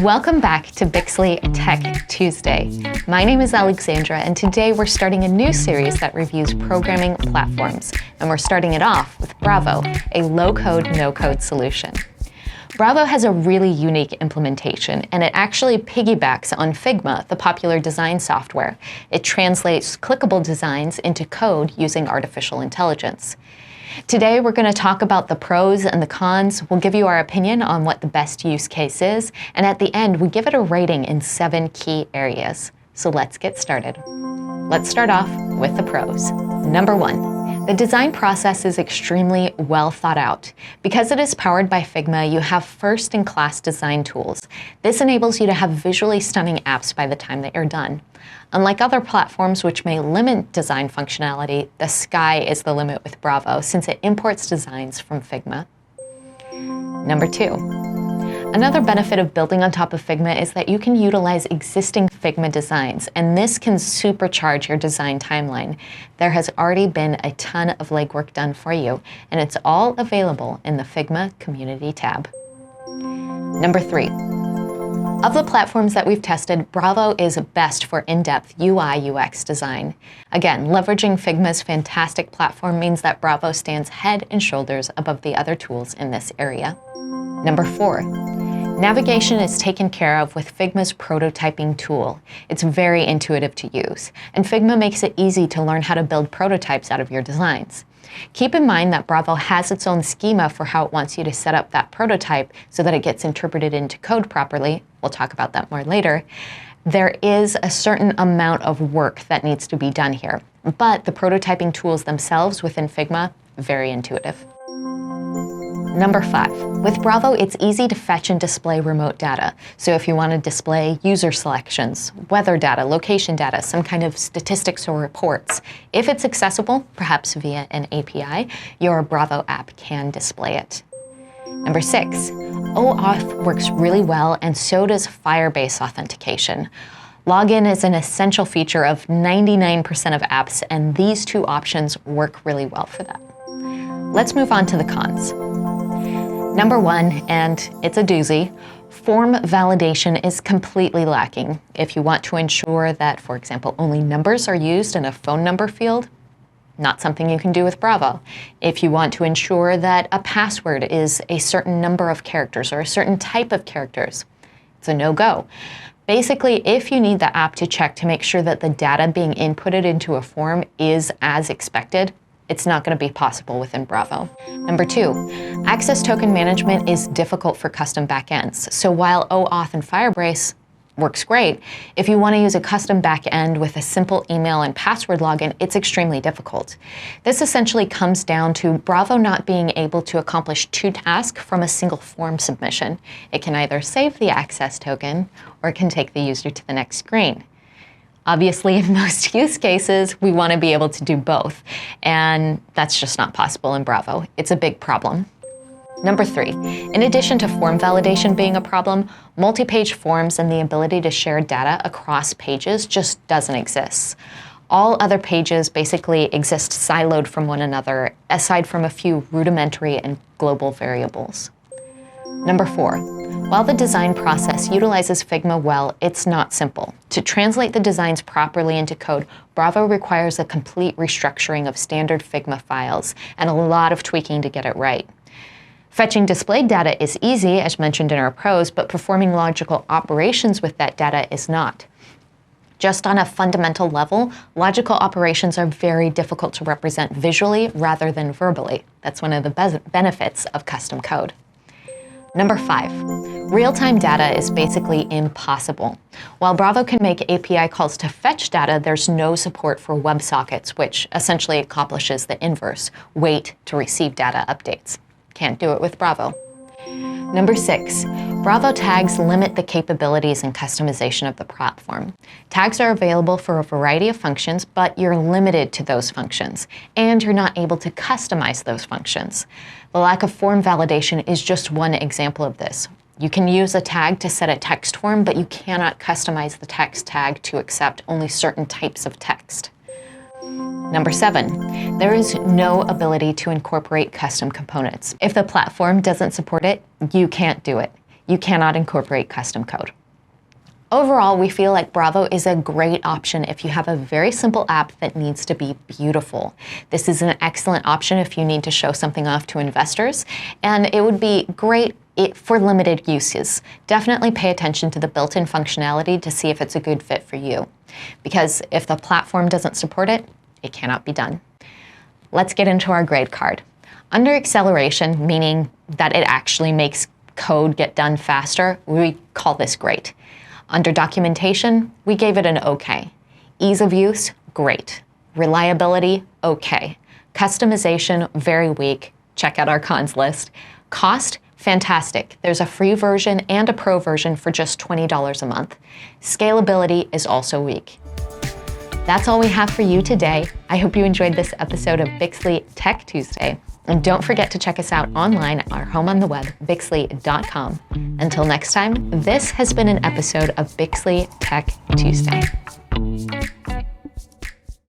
Welcome back to Bixly Tech Tuesday. My name is Alexandra, and today we're starting a new series that reviews programming platforms. And we're starting it off with Bravo, a low-code, no-code solution. Bravo has a really unique implementation, and it actually piggybacks on Figma, the popular design software. It translates clickable designs into code using artificial intelligence. Today, we're going to talk about the pros and the cons. We'll give you our opinion on what the best use case is, and at the end, we give it a rating in 7 key areas. So let's get started. Let's start off with the pros. Number 1, the design process is extremely well thought out. Because it is powered by Figma, you have first-in-class design tools. This enables you to have visually stunning apps by the time that you're done. Unlike other platforms which may limit design functionality, the sky is the limit with Bravo since it imports designs from Figma. Number 2. Another benefit of building on top of Figma is that you can utilize existing Figma designs, and this can supercharge your design timeline. There has already been a ton of legwork done for you, and it's all available in the Figma Community tab. Number 3. Of the platforms that we've tested, Bravo is best for in-depth UI/UX design. Again, leveraging Figma's fantastic platform means that Bravo stands head and shoulders above the other tools in this area. Number 4. Navigation is taken care of with Figma's prototyping tool. It's very intuitive to use, and Figma makes it easy to learn how to build prototypes out of your designs. Keep in mind that Bravo has its own schema for how it wants you to set up that prototype so that it gets interpreted into code properly. We'll talk about that more later. There is a certain amount of work that needs to be done here, but the prototyping tools themselves within Figma, very intuitive. Number 5, with Bravo, it's easy to fetch and display remote data. So if you want to display user selections, weather data, location data, some kind of statistics or reports, if it's accessible, perhaps via an API, your Bravo app can display it. Number 6, OAuth works really well, and so does Firebase authentication. Login is an essential feature of 99% of apps, and these two options work really well for that. Let's move on to the cons. Number 1, and it's a doozy, form validation is completely lacking. If you want to ensure that, for example, only numbers are used in a phone number field, not something you can do with Bravo. If you want to ensure that a password is a certain number of characters or a certain type of characters, it's a no-go. Basically, if you need the app to check to make sure that the data being inputted into a form is as expected, it's not going to be possible within Bravo. Number 2, access token management is difficult for custom backends. So while OAuth and Firebase works great, if you want to use a custom backend with a simple email and password login, it's extremely difficult. This essentially comes down to Bravo not being able to accomplish 2 tasks from a single form submission. It can either save the access token or it can take the user to the next screen. Obviously, in most use cases, we want to be able to do both, and that's just not possible in Bravo. It's a big problem. Number 3, in addition to form validation being a problem, multi-page forms and the ability to share data across pages just doesn't exist. All other pages basically exist siloed from one another, aside from a few rudimentary and global variables. Number 4, while the design process utilizes Figma well, it's not simple. To translate the designs properly into code, Bravo requires a complete restructuring of standard Figma files and a lot of tweaking to get it right. Fetching displayed data is easy, as mentioned in our pros, but performing logical operations with that data is not. Just on a fundamental level, logical operations are very difficult to represent visually rather than verbally. That's one of the benefits of custom code. Number 5, real-time data is basically impossible. While Bravo can make API calls to fetch data, there's no support for WebSockets, which essentially accomplishes the inverse, wait to receive data updates. Can't do it with Bravo. Number 6, Bravo tags limit the capabilities and customization of the platform. Tags are available for a variety of functions, but you're limited to those functions, and you're not able to customize those functions. The lack of form validation is just one example of this. You can use a tag to set a text form, but you cannot customize the text tag to accept only certain types of text. Number 7, there is no ability to incorporate custom components. If the platform doesn't support it, you can't do it. You cannot incorporate custom code. Overall, we feel like Bravo is a great option if you have a very simple app that needs to be beautiful. This is an excellent option if you need to show something off to investors, and it would be great for limited uses. Definitely pay attention to the built-in functionality to see if it's a good fit for you. Because if the platform doesn't support it, it cannot be done. Let's get into our grade card. Under acceleration, meaning that it actually makes code get done faster, we call this great. Under documentation, we gave it an OK. Ease of use, great. Reliability, OK. Customization, very weak. Check out our cons list. Cost, fantastic. There's a free version and a pro version for just $20 a month. Scalability is also weak. That's all we have for you today. I hope you enjoyed this episode of Bixly Tech Tuesday. And don't forget to check us out online at our home on the web, bixly.com. Until next time, this has been an episode of Bixly Tech Tuesday.